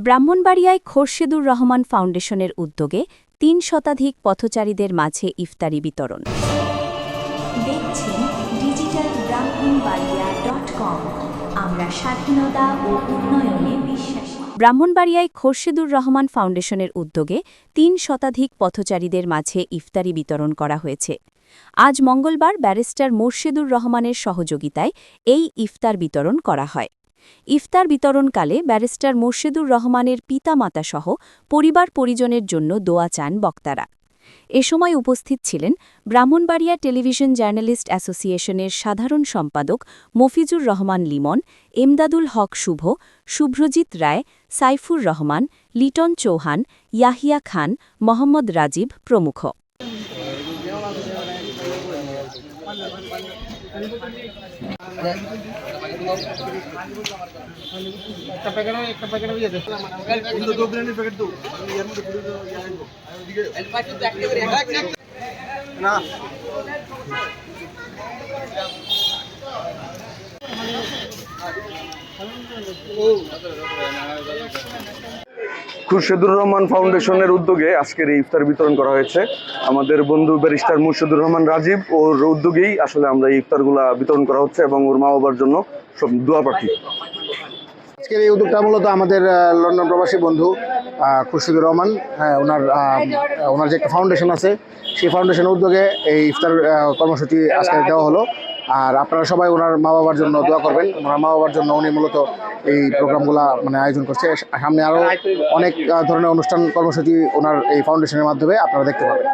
ব্রাহ্মণবাড়িয়ায় খোরশেদুর রহমান ফাউন্ডেশনের উদ্যোগে ৩ শতাধিক পথচারীদের মাঝে ইফতারি বিতরণ। দেখছেন ডিজিটাল ব্রাহ্মণবাড়িয়া.com। আমরা স্বাধীনতা ও উন্নয়নে বিশ্বাসী। ব্রাহ্মণবাড়িয়ায় খোরশেদুর রহমান ফাউন্ডেশনের উদ্যোগে ৩ শতাধিক পথচারীদের মাঝে ইফতারি বিতরণ করা হয়েছে। আজ মঙ্গলবার ব্যারিস্টার মোর্শেদুর রহমানের সহযোগিতায় এই ইফতার বিতরণ করা হয়। ইফতার বিতরণকালে ব্যারিস্টার মোর্শেদুর রহমানের পিতামাতাসহ পরিবার পরিজনের জন্য দোয়া চান বক্তারা। এ সময় উপস্থিত ছিলেন ব্রাহ্মণবাড়িয়া টেলিভিশন জার্নালিস্ট অ্যাসোসিয়েশনের সাধারণ সম্পাদক মফিজুর রহমান লিমন, এমদাদুল হক শুভ, শুভ্রজিৎ রায়, সাইফুর রহমান, লিটন চৌহান, ইয়াহিয়া খান, মোহাম্মদ রাজীব প্রমুখ। খোরশেদুর রহমান ফাউন্ডেশনের উদ্যোগে আজকের এই ইফতার বিতরণ করা হয়েছে। আমাদের বন্ধু ব্যারিস্টার মোর্শেদুর রহমান রাজীব ওর উদ্যোগেই আসলে আমরা এই ইফতারগুলা বিতরণ করা হচ্ছে এবং ওর মা বাবার জন্য সব দোয়া প্রার্থী। আজকের এই উদ্যোগটা মূলত আমাদের লন্ডন প্রবাসী বন্ধু খোরশেদুর রহমান, ওনার যে একটা ফাউন্ডেশন আছে সেই ফাউন্ডেশনের উদ্যোগে এই ইফতার কর্মসূচি আজকে দেওয়া হলো। আর আপনারা সবাই ওনার মা বাবার জন্য দোয়া করবেন। ওনার মা বাবার জন্য উনি মূলত এই প্রোগ্রামগুলো আয়োজন করছে। সামনে আরও অনেক ধরনের অনুষ্ঠান কর্মসূচি ওনার এই ফাউন্ডেশনের মাধ্যমে আপনারা দেখতে পাবেন।